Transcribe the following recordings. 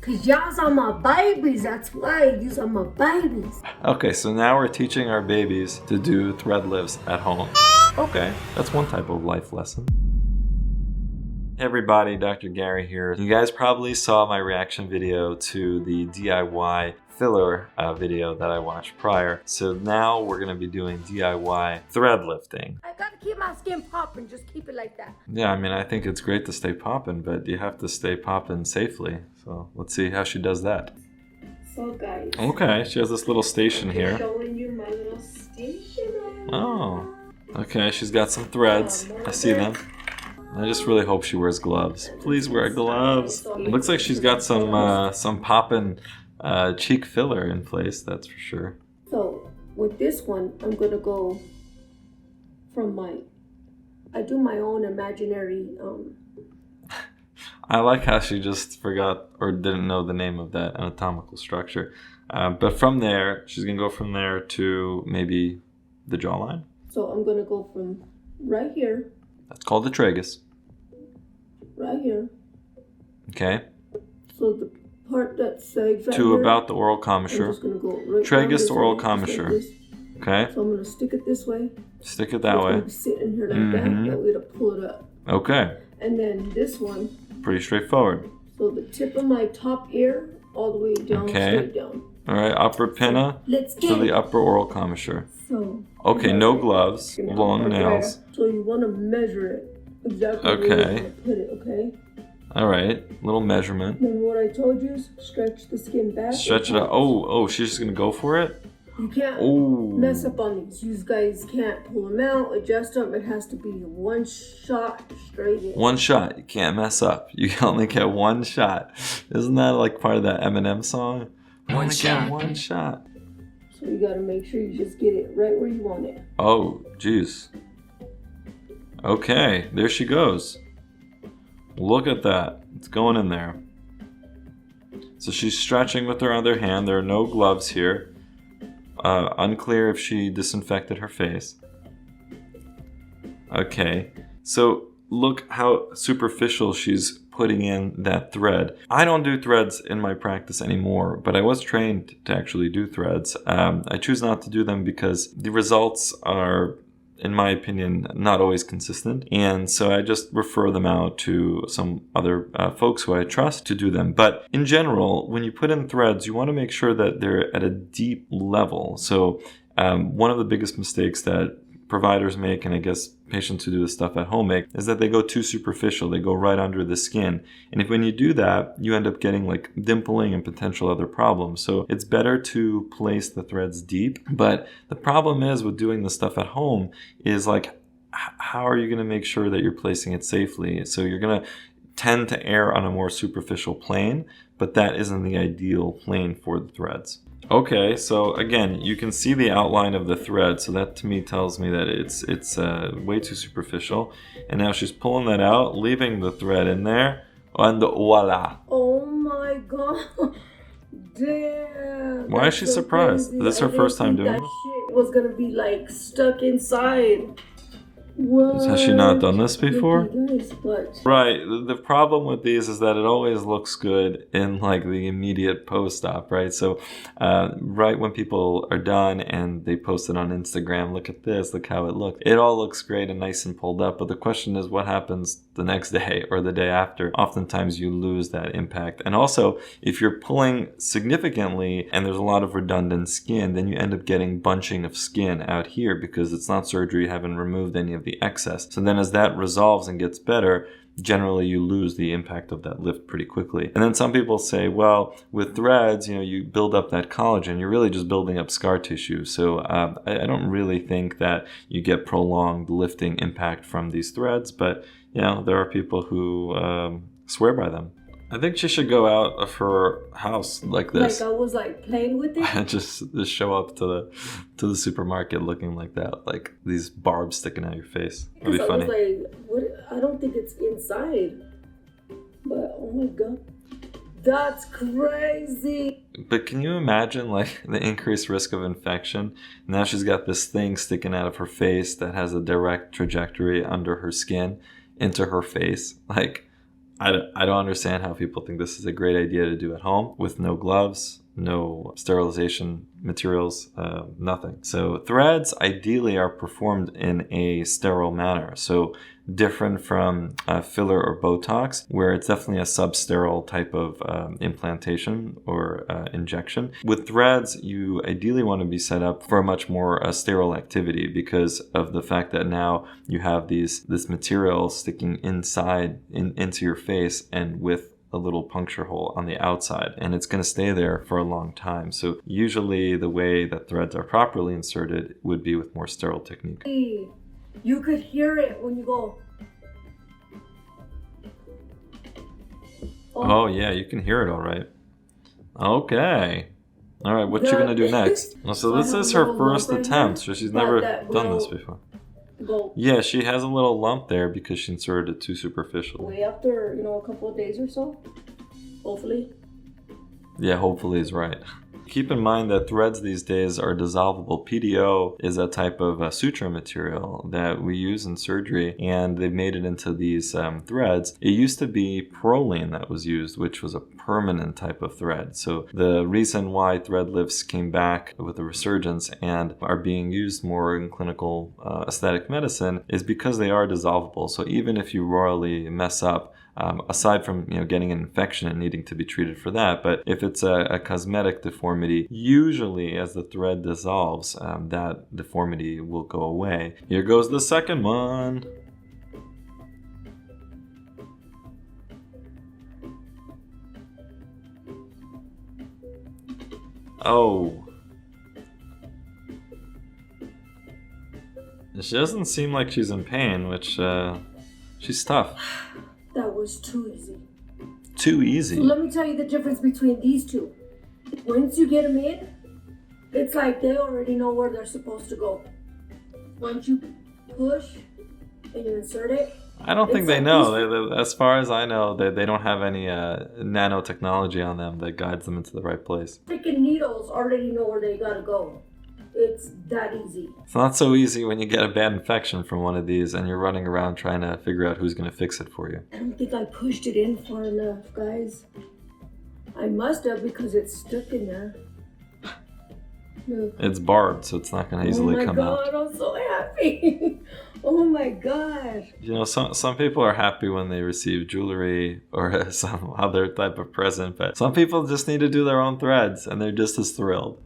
Cause y'all's on my babies. That's why you's on my babies. Okay, so now we're teaching our babies to do thread lifts at home. Okay, that's one type of life lesson. Hey everybody, Dr. Gary here. You guys probably saw my reaction video to the DIY filler video that I watched prior. So now we're gonna be doing DIY thread lifting. I gotta keep my skin popping, just keep it like that. Yeah, I mean, I think it's great to stay popping, but you have to stay popping safely. So let's see how she does that. So guys. Okay, she has this little station here. Showing you my little station. Oh, okay, she's got some threads. I see them. I just really hope she wears gloves. Please wear gloves. It looks like she's got some poppin' cheek filler in place, that's for sure. So with this one, I'm gonna go from I do my own imaginary. I like how she just forgot or didn't know the name of that anatomical structure. But from there, she's gonna go from there to maybe the jawline. So I'm gonna go from right here. That's called the tragus. Right here. Okay. So the part that sags right to here, about the oral commissure. I'm just gonna go right tragus to oral way, commissure. Like okay. So I'm gonna stick it this way. Stick it that way. It's gonna be sitting here like that way to pull it up. Okay. And then this one. Pretty straightforward. So the tip of my top ear all the way down, straight down. All right, upper pinna to the upper oral commissure. So. Okay, no gloves, long nails. So you want to measure it exactly where you want to put it, okay? All right, little measurement. Then what I told you is stretch the skin back. Stretch it out. Oh, she's just gonna go for it? You can't mess up on these. You guys can't pull them out, adjust them. It has to be one shot straight in. One shot. You can't mess up. You only get one shot. Isn't that like part of that Eminem song? One shot. One shot. So you gotta make sure you just get it right where you want it. Oh, geez. Okay, there she goes. Look at that. It's going in there. So she's stretching with her other hand. There are no gloves here. Unclear if she disinfected her face. Okay, so look how superficial she's putting in that thread. I don't do threads in my practice anymore, but I was trained to actually do threads. I choose not to do them because the results are, in my opinion, not always consistent. And so I just refer them out to some other folks who I trust to do them. But in general, when you put in threads, you want to make sure that they're at a deep level. So one of the biggest mistakes that providers make, and I guess patients who do this stuff at home make, is that they go too superficial. They go right under the skin. And when you do that, you end up getting like dimpling and potential other problems. So it's better to place the threads deep. But the problem is with doing this stuff at home is like, how are you going to make sure that you're placing it safely? So you're going to tend to err on a more superficial plane, but that isn't the ideal plane for the threads. Okay, so again, you can see the outline of the thread, so that to me tells me that it's way too superficial. And now she's pulling that out, leaving the thread in there, and voila. Oh my god, damn! Why is she surprised? Crazy. Is this her first time doing it? That shit was gonna be like stuck inside. What? Has she not done this before? What? Right. The problem with these is that it always looks good in like the immediate post-op, right? So right when people are done and they post it on Instagram, look at this, look how it looked. It all looks great and nice and pulled up. But the question is what happens the next day or the day after? Oftentimes you lose that impact. And also, if you're pulling significantly and there's a lot of redundant skin, then you end up getting bunching of skin out here because it's not surgery, you haven't removed any of the excess. So then as that resolves and gets better, generally you lose the impact of that lift pretty quickly. And then some people say, well, with threads, you build up that collagen. You're really just building up scar tissue. So I don't really think that you get prolonged lifting impact from these threads, but there are people who swear by them. I think she should go out of her house like this. Like I was like playing with it? just show up to the supermarket looking like that, like these barbs sticking out your face. It'd be funny. I was like, what? I don't think it's inside. But oh my god. That's crazy. But can you imagine like the increased risk of infection? Now she's got this thing sticking out of her face that has a direct trajectory under her skin into her face. Like, I don't understand how people think this is a great idea to do at home with no gloves, no sterilization materials, nothing. So threads ideally are performed in a sterile manner. So different from filler or Botox, where it's definitely a substerile type of implantation or injection. With threads, you ideally want to be set up for a much more sterile activity because of the fact that now you have this material sticking into your face and with a little puncture hole on the outside, and it's going to stay there for a long time. So usually the way that threads are properly inserted would be with more sterile technique. You could hear it when you go. Oh yeah, you can hear it all right. Okay. All right, what you gonna do next? Well, so this is her first attempt, so she's never done this before. Yeah, she has a little lump there because she inserted it too superficial. Way after, a couple of days or so, hopefully. Yeah, hopefully is right. Keep in mind that threads these days are dissolvable. PDO is a type of suture material that we use in surgery, and they've made it into these threads. It used to be Prolene that was used, which was a permanent type of thread. So the reason why thread lifts came back with a resurgence and are being used more in clinical aesthetic medicine is because they are dissolvable. So even if you royally mess up, aside from getting an infection and needing to be treated for that, but if it's a cosmetic deformity, usually as the thread dissolves, that deformity will go away. Here goes the second one. Oh. She doesn't seem like she's in pain, which she's tough. That was too easy. Too easy? So let me tell you the difference between these two. Once you get them in, it's like they already know where they're supposed to go. Once you push and you insert it, I don't think they know. As far as I know, they don't have any nanotechnology on them that guides them into the right place. Freaking needles already know where they gotta go. It's that easy. It's not so easy when you get a bad infection from one of these and you're running around trying to figure out who's going to fix it for you. I don't think I pushed it in far enough, guys. I must have because it's stuck in there. Look. It's barbed, so it's not going to easily come out. Oh my god, I'm so happy. Oh my god. Some people are happy when they receive jewelry or some other type of present, but some people just need to do their own threads and they're just as thrilled.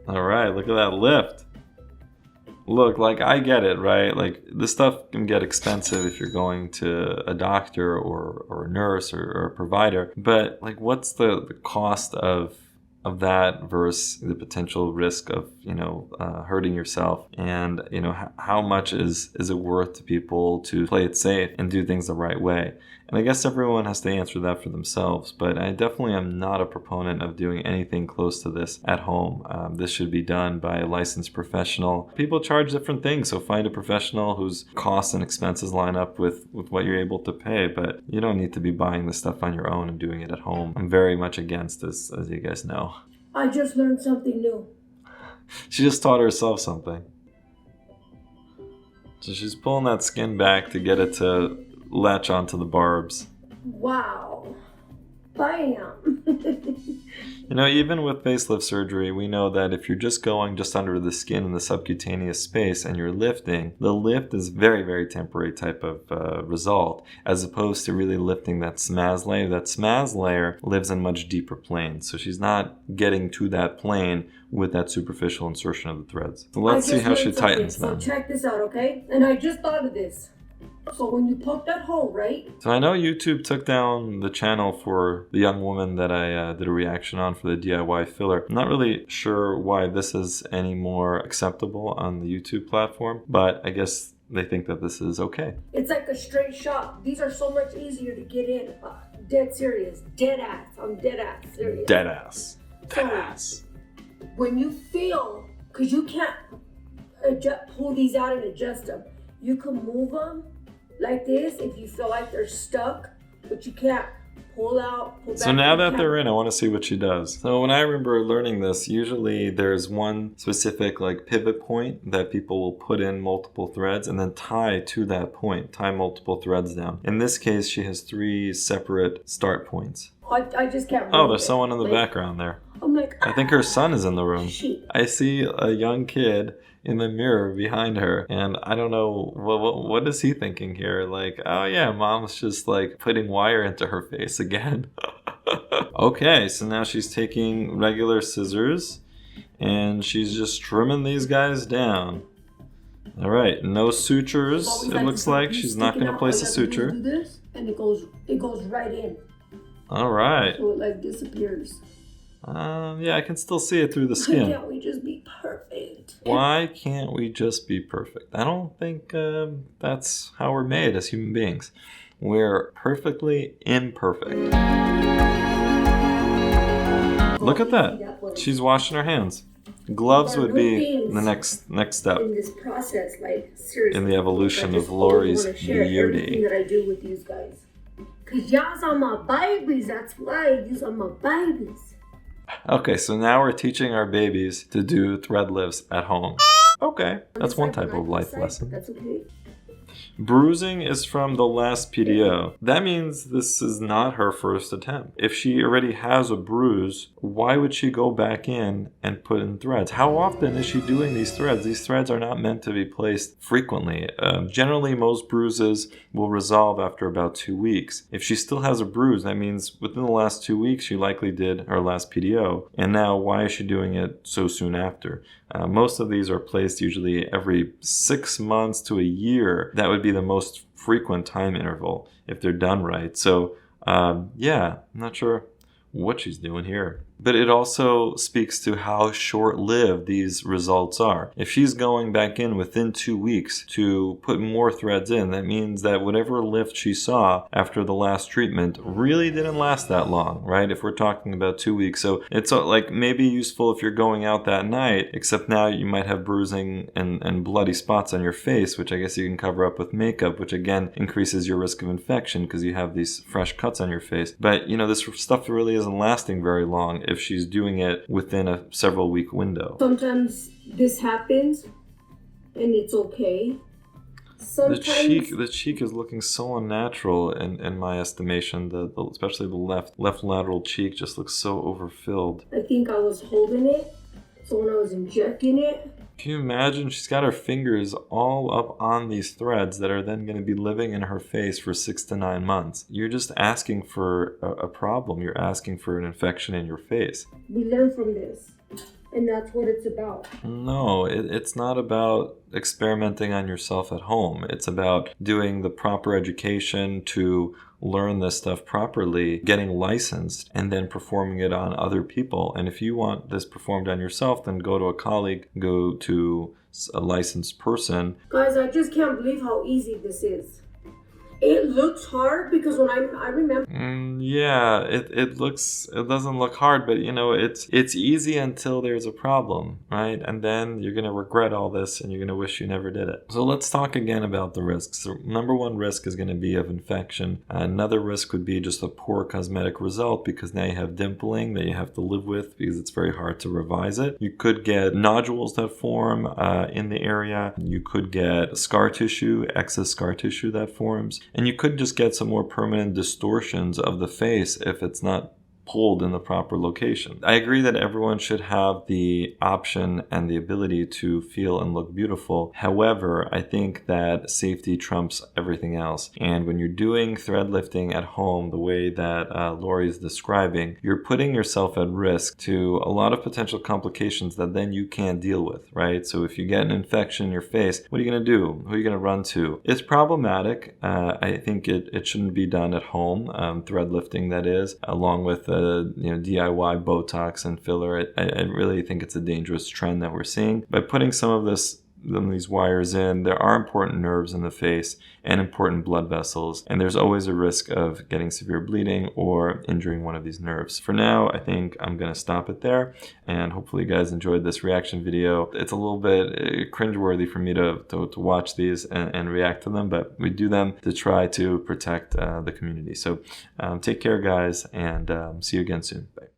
All right, look at that lift. Look, I get it, right? This stuff can get expensive if you're going to a doctor or a nurse or a provider. But what's the cost of that versus the potential risk of hurting yourself? And how much is it worth to people to play it safe and do things the right way? And I guess everyone has to answer that for themselves, but I definitely am not a proponent of doing anything close to this at home. This should be done by a licensed professional. People charge different things, so find a professional whose costs and expenses line up with what you're able to pay, but you don't need to be buying this stuff on your own and doing it at home. I'm very much against this, as you guys know. I just learned something new. She just taught herself something. So she's pulling that skin back to get it to latch onto the barbs. Wow. Bam. Even with facelift surgery, we know that if you're just going just under the skin in the subcutaneous space and you're lifting, the lift is very, very temporary type of result, as opposed to really lifting that SMAS layer. That SMAS layer lives in much deeper planes, so she's not getting to that plane with that superficial insertion of the threads. So let's see how she tightens them. So check this out, okay? And I just thought of this. So when you poke that hole, right? So I know YouTube took down the channel for the young woman that I did a reaction on for the DIY filler. I'm not really sure why this is any more acceptable on the YouTube platform, but I guess they think that this is okay. It's like a straight shot. These are so much easier to get in. Dead serious. Dead ass. I'm dead ass serious. Dead ass. Dead ass. When you feel, because you can't pull these out and adjust them. You can move them like this if you feel like they're stuck, but you can't pull out, pull back. So now that they're in, I want to see what she does. So when I remember learning this, usually there's one specific like pivot point that people will put in multiple threads and then tie to that point, tie multiple threads down. In this case, she has 3 separate start points. I just can't Oh, there's someone in the background there. I'm like, I think her son is in the room. Shit. I see a young kid in the mirror behind her, and I don't know what is he thinking here. Like, oh yeah, mom's just like putting wire into her face again. Okay, so now she's taking regular scissors and she's just trimming these guys down. All right, no sutures. It looks like she's not going to place a suture. Do this, and it goes right in. All right. So it like disappears. Yeah, I can still see it through the skin. Why can't we just be perfect? Why can't we just be perfect? I don't think that's how we're made as human beings. We're perfectly imperfect. Look at that. She's washing her hands. Gloves would be the next step in this process, like seriously. In the evolution of Lori's beauty. Everything that I do with these guys. Cause y'all are my babies. That's why these are my babies. Okay, so now we're teaching our babies to do thread lifts at home. Okay, that's one type of life lesson. That's okay. Bruising is from the last PDO. That means this is not her first attempt. If she already has a bruise, why would she go back in and put in threads? How often is she doing these threads? These threads are not meant to be placed frequently. Generally, most bruises will resolve after about 2 weeks. If she still has a bruise, that means within the last 2 weeks, she likely did her last PDO. And now, why is she doing it so soon after? Most of these are placed usually every 6 months to a year. That would be the most frequent time interval if they're done right. So, yeah, I'm not sure what she's doing here. But it also speaks to how short-lived these results are. If she's going back in within 2 weeks to put more threads in, that means that whatever lift she saw after the last treatment really didn't last that long, right? If we're talking about 2 weeks. So it's like maybe useful if you're going out that night, except now you might have bruising and bloody spots on your face, which I guess you can cover up with makeup, which again increases your risk of infection because you have these fresh cuts on your face. But you know, this stuff really isn't lasting very long if she's doing it within a several week window. Sometimes this happens and it's okay. Sometimes the cheek is looking so unnatural in my estimation. Especially the left lateral cheek just looks so overfilled. I think I was holding it, so when I was injecting it. Can you imagine? She's got her fingers all up on these threads that are then going to be living in her face for 6 to 9 months. You're just asking for a problem. You're asking for an infection in your face. We learn from this, and that's what it's about. No, it's not about experimenting on yourself at home. It's about doing the proper education to learn this stuff properly, getting licensed, and then performing it on other people. And if you want this performed on yourself, then go to a colleague, go to a licensed person. Guys, I just can't believe how easy this is. It looks hard because when I remember. Yeah, it doesn't look hard, but you know, it's easy until there's a problem, right? And then you're gonna regret all this and you're gonna wish you never did it. So let's talk again about the risks. So number one risk is gonna be of infection. Another risk would be just a poor cosmetic result because now you have dimpling that you have to live with because it's very hard to revise it. You could get nodules that form in the area. You could get scar tissue, excess scar tissue that forms. And you could just get some more permanent distortions of the face if it's not pulled in the proper location. I agree that everyone should have the option and the ability to feel and look beautiful. However, I think that safety trumps everything else. And when you're doing thread lifting at home the way that Lori is describing, you're putting yourself at risk to a lot of potential complications that then you can't deal with, right? So if you get an infection in your face, what are you going to do? Who are you going to run to? It's problematic. I think it shouldn't be done at home, thread lifting that is, along with DIY Botox and filler. I really think it's a dangerous trend that we're seeing. By putting some of this these wires in. There are important nerves in the face and important blood vessels, and there's always a risk of getting severe bleeding or injuring one of these nerves. For now, I think I'm going to stop it there, and hopefully you guys enjoyed this reaction video. It's a little bit cringeworthy for me to watch these and react to them, but we do them to try to protect the community. So take care, guys, and see you again soon. Bye.